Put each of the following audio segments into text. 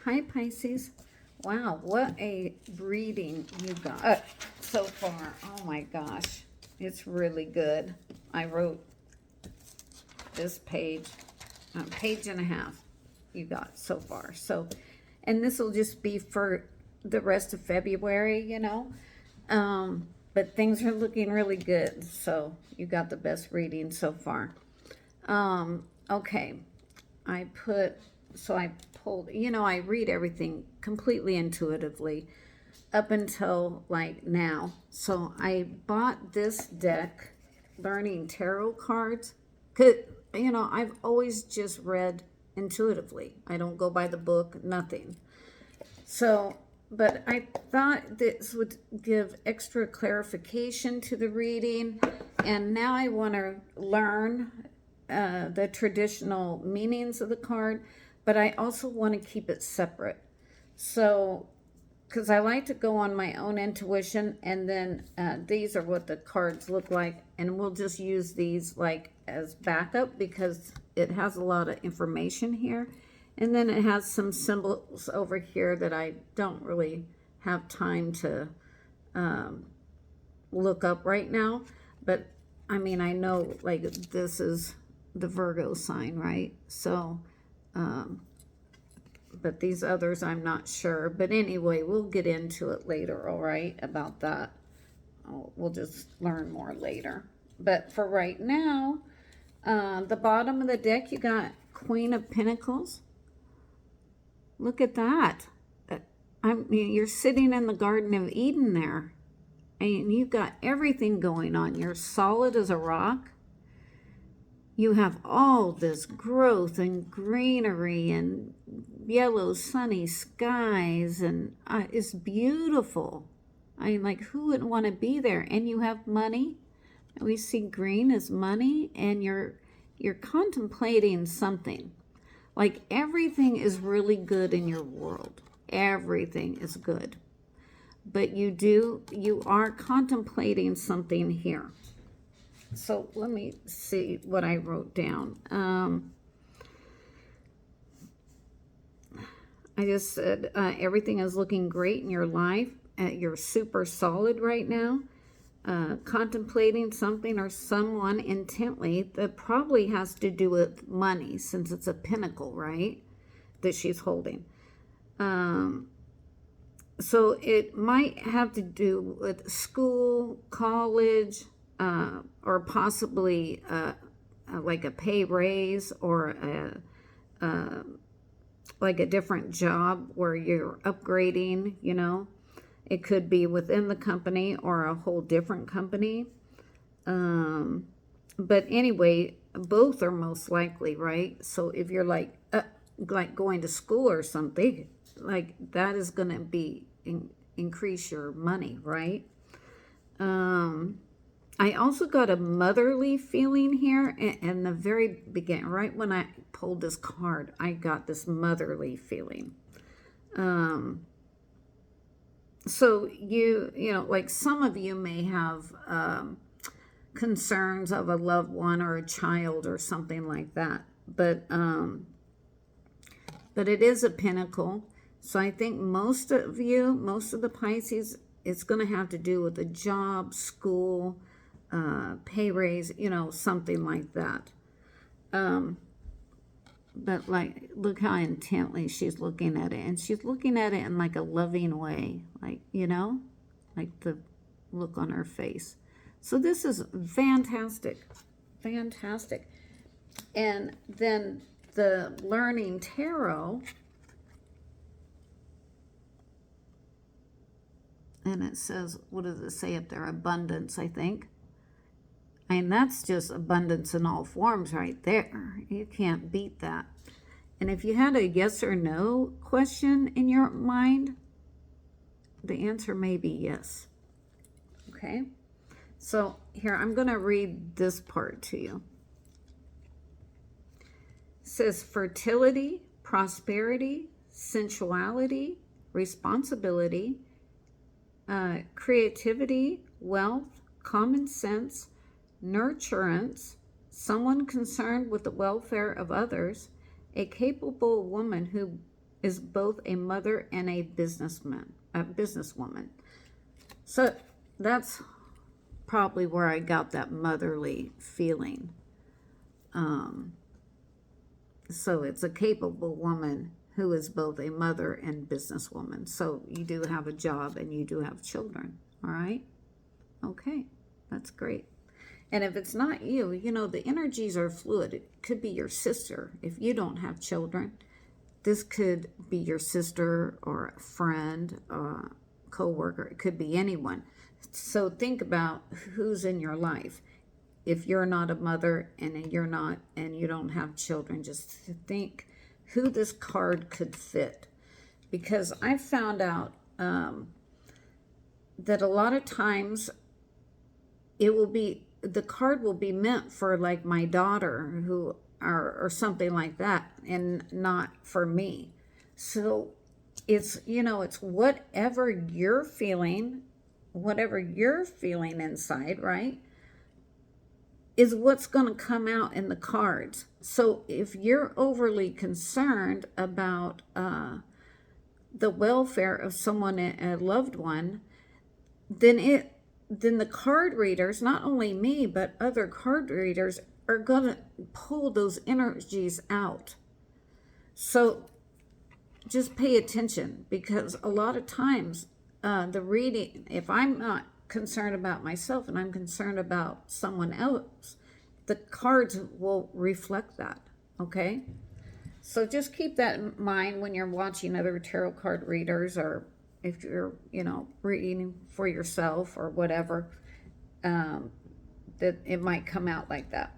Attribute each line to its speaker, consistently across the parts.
Speaker 1: Hi, Pisces. Wow, what a reading you got so far. Oh my gosh, it's really good. I wrote this page and a half you got so far. So, and this will just be for the rest of February, but things are looking really good. So you got the best reading so far. Okay. I put, so I pulled, I read everything completely intuitively up until like now. So I bought this deck, Learning Tarot Cards, because, I've always just read intuitively. I don't go by the book, nothing. So, but I thought this would give extra clarification to the reading, and now I want to learn the traditional meanings of the card, but I also want to keep it separate. So, because I like to go on my own intuition, and then these are what the cards look like, and we'll just use these like as backup because it has a lot of information here. And then it has some symbols over here that I don't really have time to look up right now. But I mean, I know like this is the Virgo sign, right? So, but these others I'm not sure. But anyway, we'll get into it later, all right, about that. We'll just learn more later. But for right now, the bottom of the deck, you got Queen of Pentacles. Look at that. I mean, you're sitting in the Garden of Eden there. And you've got everything going on. You're solid as a rock. You have all this growth and greenery and yellow sunny skies. And it's beautiful. I mean, like, who wouldn't want to be there? And you have money. We see green as money. And you're contemplating something. Like everything is really good in your world. Everything is good. But you are contemplating something here. So let me see what I wrote down. I just said everything is looking great in your life. You're super solid right now. Contemplating something or someone intently that probably has to do with money, since it's a pinnacle, right, that she's holding. So it might have to do with school, college, or possibly like a pay raise, or like a different job where you're upgrading, It could be within the company or a whole different company. But anyway, both are most likely, right? So if you're like going to school or something, like that is going to be increase your money, right? I also got a motherly feeling here in the very beginning. Right when I pulled this card, I got this motherly feeling. So like some of you may have concerns of a loved one or a child or something like that. But it is a pinnacle. So I think most of the Pisces, it's going to have to do with a job, school, pay raise, something like that. But like, look how intently she's looking at it. And she's looking at it in like a loving way, like, like the look on her face. So this is fantastic, fantastic. And then the Learning Tarot, and it says, what does it say up there? Abundance, I think. I mean, that's just abundance in all forms right there. You can't beat that. And if you had a yes or no question in your mind, the answer may be yes. Okay? So here, I'm going to read this part to you. It says fertility, prosperity, sensuality, responsibility, creativity, wealth, common sense, nurturance, someone concerned with the welfare of others, a capable woman who is both a mother and a businesswoman. So that's probably where I got that motherly feeling. So it's a capable woman who is both a mother and businesswoman. So you do have a job and you do have children. All right? Okay, that's great. And if it's not you, you know, the energies are fluid. It could be your sister. If you don't have children, this could be your sister or a friend or a co-worker. It could be anyone. So think about who's in your life. If you're not a mother and you don't have children, just think who this card could fit. Because I found out that a lot of times the card will be meant for like my daughter or something like that, and not for me. So it's, you know, it's whatever you're feeling inside, right, is what's going to come out in the cards. So if you're overly concerned about the welfare of someone, a loved one, then the card readers, not only me, but other card readers, are going to pull those energies out. So just pay attention, because a lot of times the reading, if I'm not concerned about myself and I'm concerned about someone else, the cards will reflect that. Okay? So just keep that in mind when you're watching other tarot card readers, or if you're, you know, reading for yourself or whatever, that it might come out like that.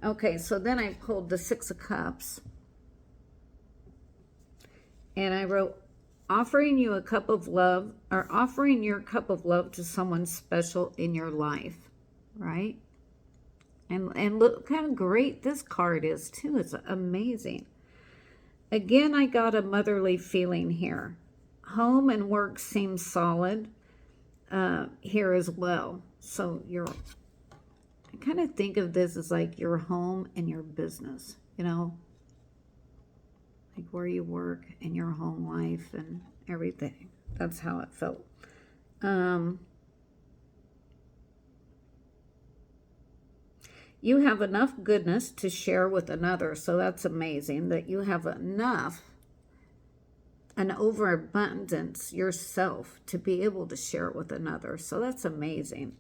Speaker 1: Okay, so then I pulled the Six of Cups, and I wrote, offering you a cup of love, or offering your cup of love to someone special in your life, right? And look how great this card is too. It's amazing. Again, I got a motherly feeling here. Home and work seem solid here as well. So I kind of think of this as like your home and your business, you know, like where you work and your home life and everything. That's how it felt. You have enough goodness to share with another. So that's amazing that you have enough, an overabundance yourself to be able to share it with another. So that's amazing.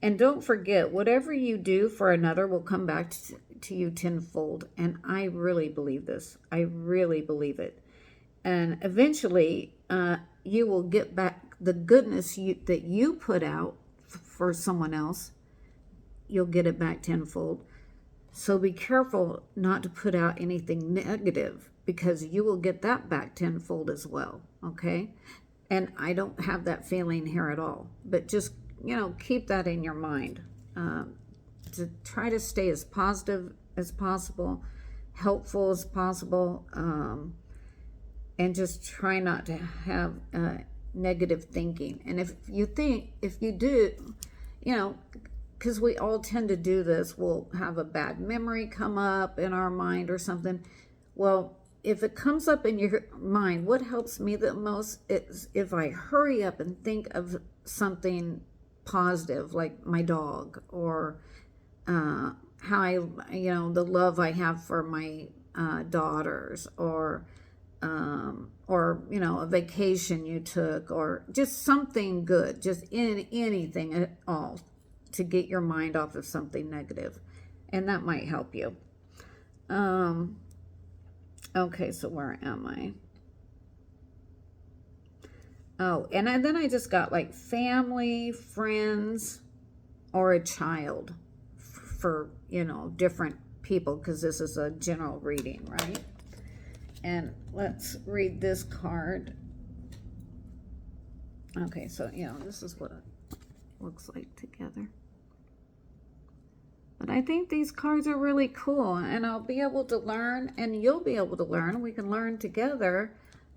Speaker 1: And don't forget, whatever you do for another will come back to you tenfold. And I really believe this. I really believe it. And eventually, you will get back the goodness that you put out for someone else. You'll get it back tenfold. So be careful not to put out anything negative, because you will get that back tenfold as well. Okay? And I don't have that feeling here at all. But just, you know, keep that in your mind. To try to stay as positive as possible, helpful as possible, and just try not to have negative thinking. And if you do, you know, because we all tend to do this, we'll have a bad memory come up in our mind or something. Well, if it comes up in your mind, what helps me the most is if I hurry up and think of something positive, like my dog, or how the love I have for my daughters, or a vacation you took, or just something good, just anything at all, to get your mind off of something negative. And that might help you. Okay, so where am I? Oh, and then I just got like family, friends, or a child for, different people, because this is a general reading, right? And let's read this card. Okay, so, this is what it looks like together. But I think these cards are really cool, and I'll be able to learn, and you'll be able to learn. We can learn together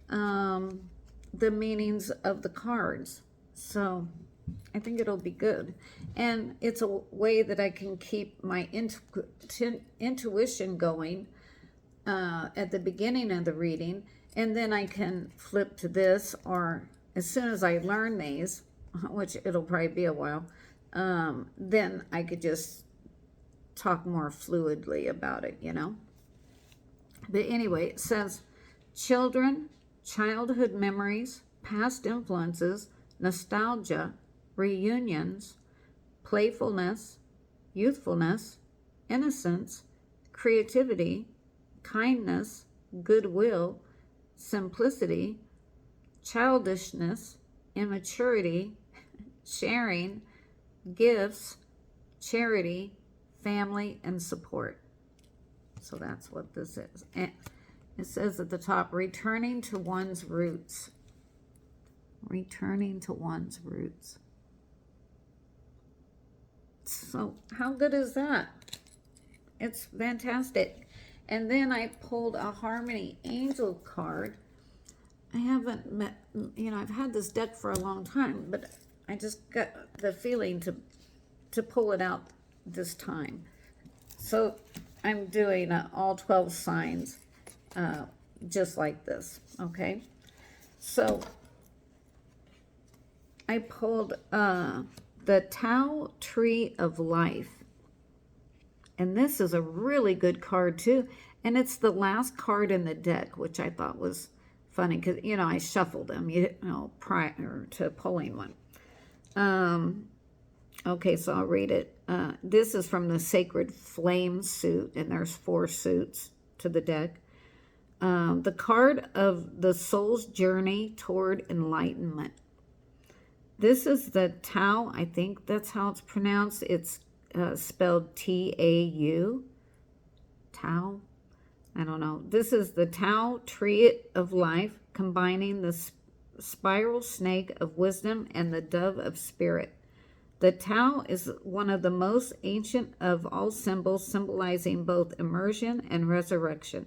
Speaker 1: the meanings of the cards. So I think it'll be good. And it's a way that I can keep my intuition going at the beginning of the reading, And then I can flip to this, or as soon as I learn these, which it'll probably be a while, then I could just talk more fluidly about it, you know. But anyway, it says children, childhood memories, past influences, nostalgia, reunions, playfulness, youthfulness, innocence, creativity, kindness, goodwill, simplicity, childishness, immaturity, sharing, gifts, charity, family, and support. So that's what this is. And it says at the top, returning to one's roots. Returning to one's roots. So how good is that? It's fantastic. And then I pulled a Harmony Angel card. I haven't met, you know, I've had this deck for a long time, but I just got the feeling to pull it out this time. So I'm doing all 12 signs just like this, okay? So I pulled the Tao Tree of Life. And this is a really good card too. And it's the last card in the deck, which I thought was funny because, you know, I shuffled them, you know, prior to pulling one. Okay, so I'll read it. This is from the Sacred Flame suit, and there's 4 suits to the deck. The card of the soul's journey toward enlightenment. This is the Tao, I think that's how it's pronounced. It's spelled T-A-U. Tao? I don't know. This is the Tao Tree of Life, combining the spiral snake of wisdom and the dove of spirit. The Tao is one of the most ancient of all symbols, symbolizing both immersion and resurrection.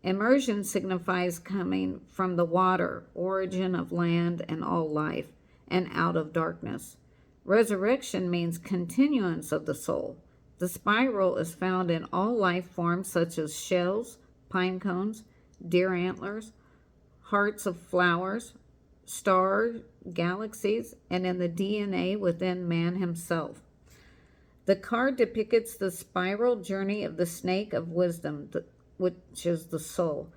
Speaker 1: Immersion signifies coming from the water, origin of land and all life, and out of darkness. Resurrection means continuance of the soul. The spiral is found in all life forms such as shells, pine cones, deer antlers, hearts of flowers, stars, galaxies, and in the DNA within man himself. The card depicts the spiral journey of the snake of wisdom, which is the soul,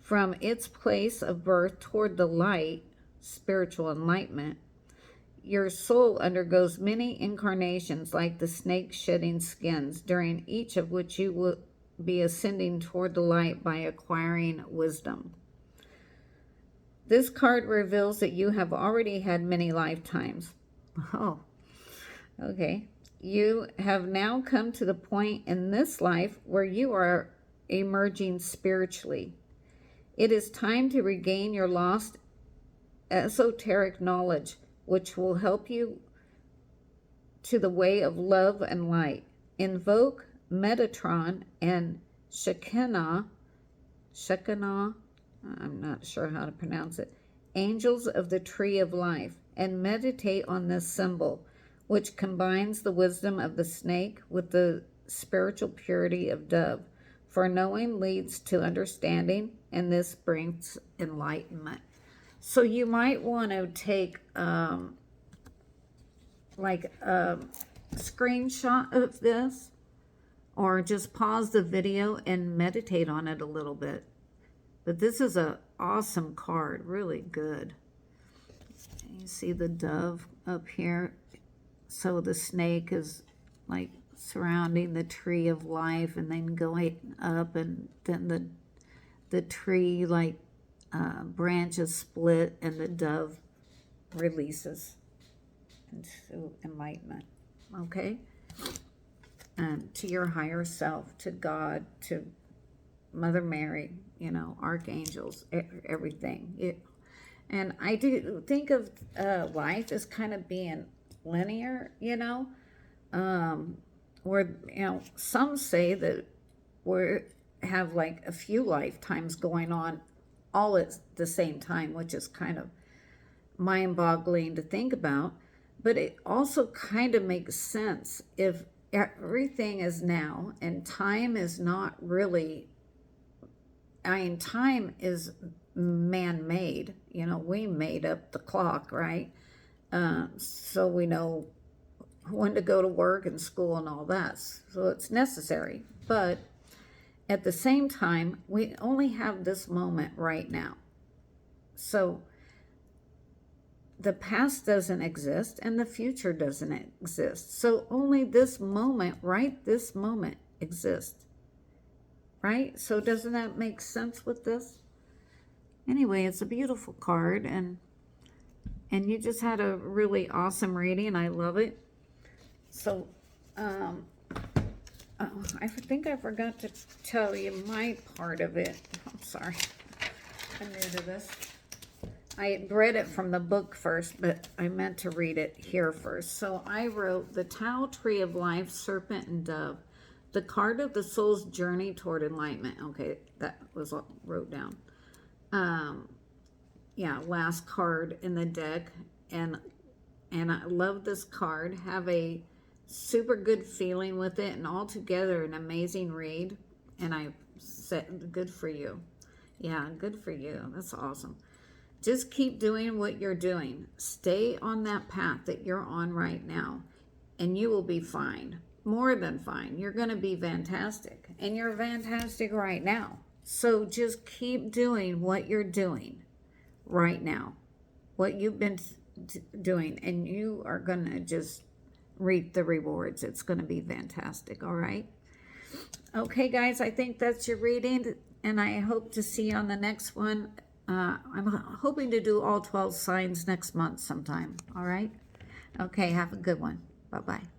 Speaker 1: from its place of birth toward the light, spiritual enlightenment. Your soul undergoes many incarnations like the snake shedding skins, during each of which you will be ascending toward the light by acquiring wisdom. This card reveals that you have already had many lifetimes. Oh, okay. You have now come to the point in this life where you are emerging spiritually. It is time to regain your lost esoteric knowledge, which will help you to the way of love and light. Invoke Metatron and Shekinah, I'm not sure how to pronounce it, angels of the Tree of Life, and meditate on this symbol, which combines the wisdom of the snake with the spiritual purity of dove. For knowing leads to understanding, and this brings enlightenment. So you might want to take like a screenshot of this, or just pause the video and meditate on it a little bit. But this is an awesome card, really good. You see the dove up here. So the snake is like surrounding the tree of life and then going up, and then the tree like branches split and the dove releases into enlightenment. Okay? To your higher self, to God, to Mother Mary, you know, archangels, everything. And I do think of life as kind of being linear, you know, where, you know, some say that we have like a few lifetimes going on all at the same time, which is kind of mind-boggling to think about. But it also kind of makes sense if everything is now and time is not really, I mean, time is man-made. You know, we made up the clock, right? So we know when to go to work and school and all that. So it's necessary. But at the same time, we only have this moment right now. So the past doesn't exist and the future doesn't exist. So only this moment, right? This moment exists. Right? So doesn't that make sense with this? Anyway, it's a beautiful card, and you just had a really awesome reading. I love it. So, oh, I think I forgot to tell you my part of it. I'm sorry. I'm new to this. I read it from the book first, but I meant to read it here first. So I wrote the Tao Tree of Life, Serpent and Dove, the card of the soul's journey toward enlightenment. Okay, that was what I wrote down. Yeah, last card in the deck, and I love this card. Have a super good feeling with it, and altogether an amazing read. And I said, good for you. Yeah, good for you. That's awesome. Just keep doing what you're doing. Stay on that path that you're on right now, and you will be fine. More than fine. You're going to be fantastic, and you're fantastic right now. So just keep doing what you're doing right now, what you've been doing, and you are going to just reap the rewards. It's going to be fantastic. All right. Okay, guys, I think that's your reading, and I hope to see you on the next one. I'm hoping to do all 12 signs next month sometime. All right. Okay. Have a good one. Bye-bye.